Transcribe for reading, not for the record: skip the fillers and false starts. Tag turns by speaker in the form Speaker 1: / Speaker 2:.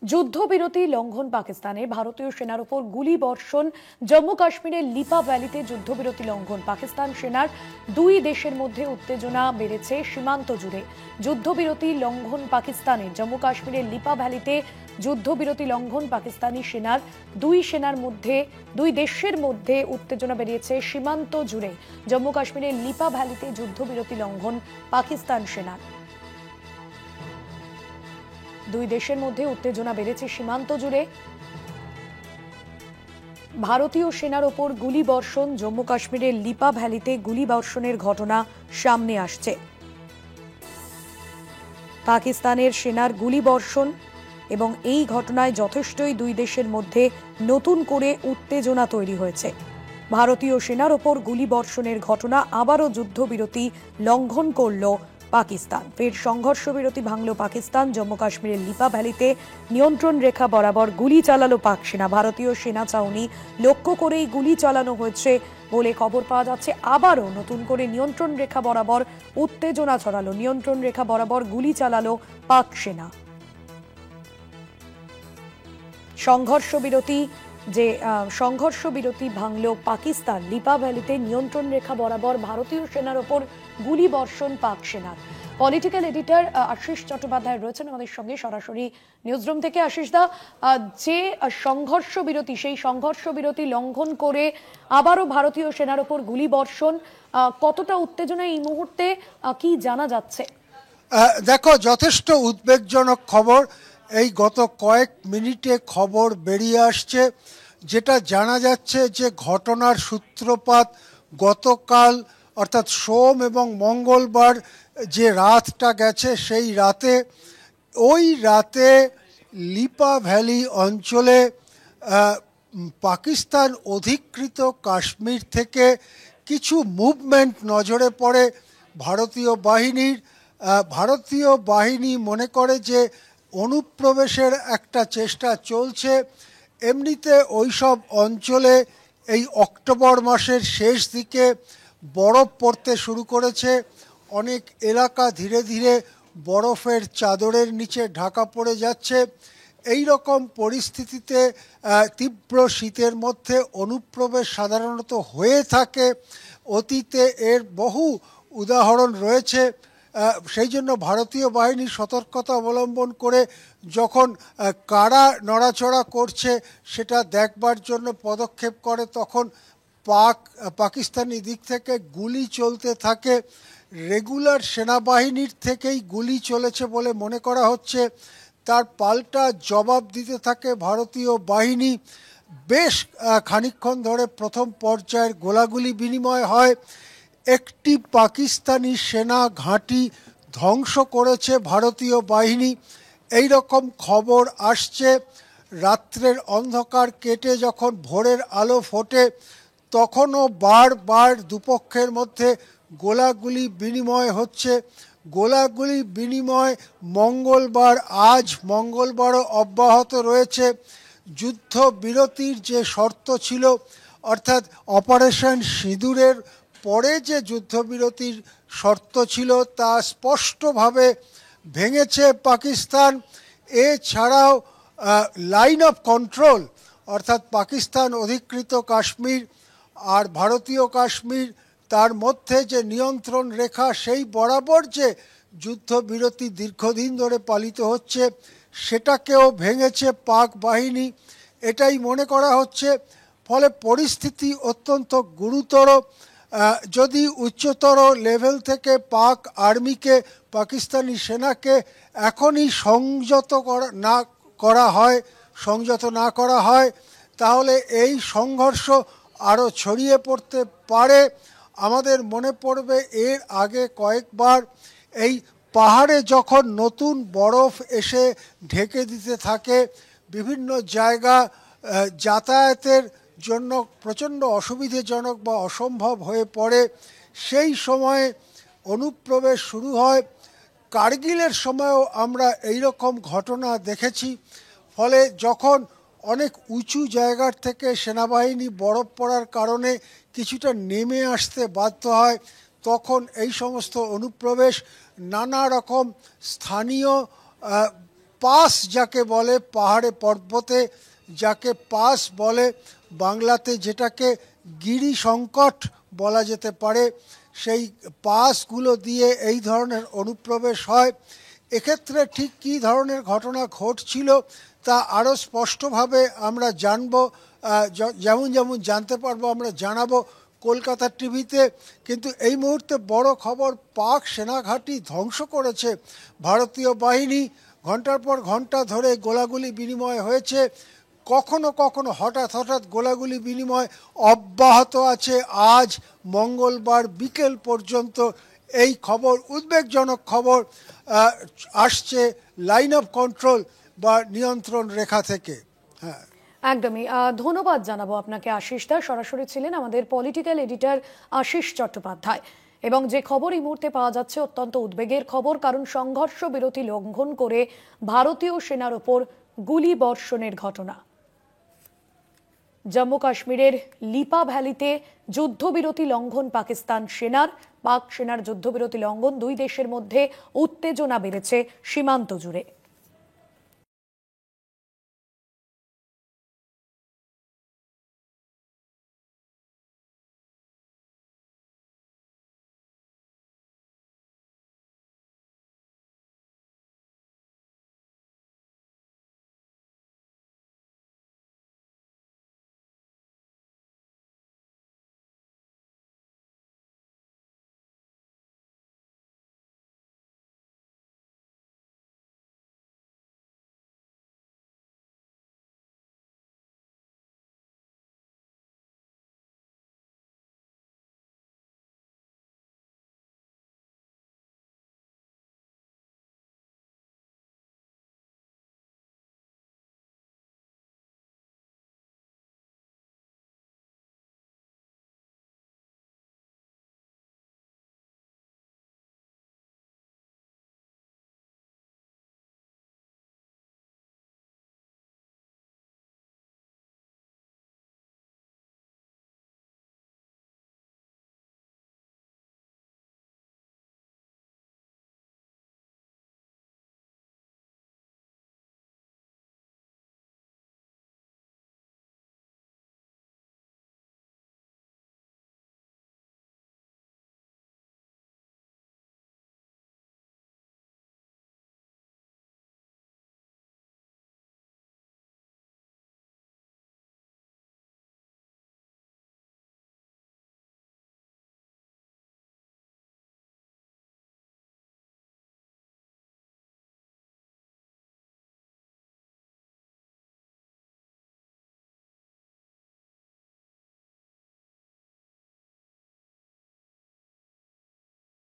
Speaker 1: যুদ্ধবিরতি লঙ্ঘন পাকিস্তানে, ভারতীয় সেনার উপর গুলি বর্ষণ। জম্মু কাশ্মীরের লিপা ভ্যালিতে যুদ্ধবিরতি লঙ্ঘন, পাকিস্তান সেনার। দুই দেশের মধ্যে উত্তেজনা বেড়েছে সীমান্ত জুড়ে। যুদ্ধবিরতি লঙ্ঘন পাকিস্তানে, জম্মু কাশ্মীরের লিপা ভ্যালিতে যুদ্ধবিরতি লঙ্ঘন পাকিস্তানি সেনার। দুই দেশের মধ্যে উত্তেজনা বেরিয়েছে সীমান্ত জুড়ে। জম্মু কাশ্মীরের লিপা ভ্যালিতে যুদ্ধবিরতি লঙ্ঘন পাকিস্তান সেনার। দুই দেশের মধ্যে উত্তেজনা বেড়েছে সীমান্ত জুড়ে। ভারতীয় সেনার ওপর গুলি বর্ষণ, জম্মু কাশ্মীরের লিপা ভ্যালিতে গুলি বর্ষণের ঘটনা সামনে আসছে। পাকিস্তানের সেনার গুলি বর্ষণ এবং এই ঘটনায় যথেষ্টই দুই দেশের মধ্যে নতুন করে উত্তেজনা তৈরি হয়েছে। ভারতীয় সেনার ওপর গুলি বর্ষণের ঘটনা আবারও যুদ্ধবিরতি লঙ্ঘন করল পাকিস্তান। ফের সংঘর্ষ বিরতি ভাঙল পাকিস্তান। জম্মু কাশ্মীরের লিপা ভ্যালিতে নিয়ন্ত্রণ রেখা বরাবর গুলি চালালো পাক সেনা। ভারতীয় সেনা ছাউনি লক্ষ্য করেই গুলি চালানো হয়েছে বলে খবর পাওয়া যাচ্ছে। আবারও নতুন করে নিয়ন্ত্রণ রেখা বরাবর উত্তেজনা ছড়ালো। নিয়ন্ত্রণ রেখা বরাবর গুলি চালালো পাক সেনা। সংঘর্ষ বিরতি ভাঙল পাকিস্তান। লিপা ভ্যালিতে নিয়ন্ত্রণ রেখা বরাবর ভারতীয় সেনার ওপর গুলি বর্ষণ পাক সেনার। পলিটিক্যাল এডিটর আশিস চট্টোপাধ্যায় রয়েছেন আমাদের সঙ্গে সরাসরি নিউজরুম থেকে। আশিস দা, যে সংঘর্ষ বিরতি, সেই সংঘর্ষ বিরতি লঙ্ঘন করে আবারও ভারতীয় সেনার ওপর গুলি বর্ষণ, কতটা উত্তেজনা এই মুহূর্তে, কি জানা যাচ্ছে?
Speaker 2: দেখো, যথেষ্ট উদ্বেগজনক খবর। এই গত কয়েক মিনিটে খবর বেরিয়ে আসছে, যেটা জানা যাচ্ছে যে ঘটনার সূত্রপাত গতকাল অর্থাৎ সোম এবং মঙ্গলবার যে রাতটা গেছে সেই রাতে। ওই রাতে লিপা ভ্যালি অঞ্চলে পাকিস্তান অধিকৃত কাশ্মীর থেকে কিছু মুভমেন্ট নজরে পড়ে ভারতীয় বাহিনীর। ভারতীয় বাহিনী মনে করে যে অনুপ্রবেশের একটা চেষ্টা চলছে। এমনিতে ওই সব অঞ্চলে এই অক্টোবর মাসের শেষ দিকে বরফ পড়তে শুরু করেছে। অনেক এলাকা ধীরে ধীরে বরফের চাদরের নিচে ঢাকা পড়ে যাচ্ছে। এই রকম পরিস্থিতিতে তীব্র শীতের মধ্যে অনুপ্রবেশ সাধারণত হয়ে থাকে। অতীতে এর বহু উদাহরণ রয়েছে। সেই জন্য ভারতীয় বাহিনী সতর্কতা অবলম্বন করে যখন কারা নড়াচড়া করছে সেটা দেখবার জন্য পদক্ষেপ করে, তখন পাকিস্তানি দিক থেকে গুলি চলতে থাকে। রেগুলার সেনাবাহিনীর থেকেই গুলি চলেছে বলে মনে করা হচ্ছে। তার পাল্টা জবাব দিতে থাকে ভারতীয় বাহিনী। বেশ খানিকক্ষণ ধরে প্রথম পর্যায়ের গোলাগুলি বিনিময় হয়। একটি পাকিস্তানি সেনা ঘাঁটি ধ্বংস করেছে ভারতীয় বাহিনী, এই রকম খবর আসছে। রাত্রের অন্ধকার কেটে যখন ভোরের আলো ফোটে তখনও বারবার দুপক্ষের মধ্যে গোলাগুলি বিনিময় হচ্ছে। গোলাগুলি বিনিময় আজ মঙ্গলবারও অব্যাহত রয়েছে। যুদ্ধবিরতির যে শর্ত ছিল, অর্থাৎ অপারেশন সিঁদুরের পরে যে যুদ্ধবিরতির শর্ত ছিল তা স্পষ্টভাবে ভেঙেছে পাকিস্তান। এছাড়াও লাইন অফ কন্ট্রোল, অর্থাৎ পাকিস্তান অধিকৃত কাশ্মীর আর ভারতীয় কাশ্মীর, তার মধ্যে যে নিয়ন্ত্রণ রেখা সেই বরাবর যে যুদ্ধবিরতি দীর্ঘদিন ধরে পালিত হচ্ছে সেটাকেও ভেঙেছে পাক বাহিনী, এটাই মনে করা হচ্ছে। ফলে পরিস্থিতি অত্যন্ত গুরুতর। যদি উচ্চতর লেভেল থেকে পাক আর্মিকে, পাকিস্তানি সেনাকে এখনই সংযত না করা হয় তাহলে এই সংঘর্ষ আরও ছড়িয়ে পড়তে পারে। আমাদের মনে পড়বে এর আগে কয়েকবার এই পাহাড়ে যখন নতুন বরফ এসে ঢেকে দিতে থাকে, বিভিন্ন জায়গা যাতায়াতের জন্য প্রচণ্ড অসুবিধাজনক বা অসম্ভব হয়ে পড়ে, সেই সময়ে অনুপ্রবেশ শুরু হয়। কার্গিলের সময়ও আমরা এই রকম ঘটনা দেখেছি। ফলে যখন অনেক উঁচু জায়গার থেকে সেনাবাহিনী বরফ পড়ার কারণে কিছুটা নেমে আসতে বাধ্য হয়, তখন এই সমস্ত অনুপ্রবেশ নানা রকম স্থানীয় পাস যাকে বলে, পাহাড়ে পর্বতে যাকে পাস বলে, বাংলাতে যেটাকে গিরি সংকট বলা যেতে পারে, সেই পাসগুলো দিয়ে এই ধরনের অনুপ্রবেশ হয়। এক্ষেত্রে ঠিক কী ধরনের ঘটনা ঘটছিল তা আরও স্পষ্টভাবে আমরা জানব, যেমন যেমন জানতে পারবো আমরা জানাবো কলকাতা টিভিতে। কিন্তু এই মুহূর্তে বড় খবর, পাক সেনাঘাঁটি ধ্বংস করেছে ভারতীয় বাহিনী। ঘন্টার পর ঘন্টা ধরে গোলাগুলি বিনিময় হয়েছে, কখনো কখনো হঠাৎ হঠাৎ গোলাগুলি বিনিময় অব্যাহত আছে। আজ মঙ্গলবার বিকেল পর্যন্ত এই খবর, উদ্বেগজনক খবর আসছে লাইন অফ কন্ট্রোল বা নিয়ন্ত্রণ রেখা থেকে। হ্যাঁ,
Speaker 1: একদমই ধন্যবাদ জানাবো আপনাকে আশিস দা। সরাসরি ছিলেন আমাদের পলিটিক্যাল এডিটর আশিস চট্টোপাধ্যায়। এবং যে খবর এই মুহূর্তে পাওয়া যাচ্ছে অত্যন্ত উদ্বেগের খবর, কারণ সংঘর্ষ বিরতি লঙ্ঘন করে ভারতীয় সেনার ওপর গুলি বর্ষণের ঘটনা। জম্মু কাশ্মীরের লিপা ভ্যালিতে যুদ্ধবিরতি লঙ্ঘন পাকিস্তান সেনার। পাক সেনার যুদ্ধবিরতি লঙ্ঘন, দুই দেশের মধ্যে উত্তেজনা বেড়েছে সীমান্ত জুড়ে।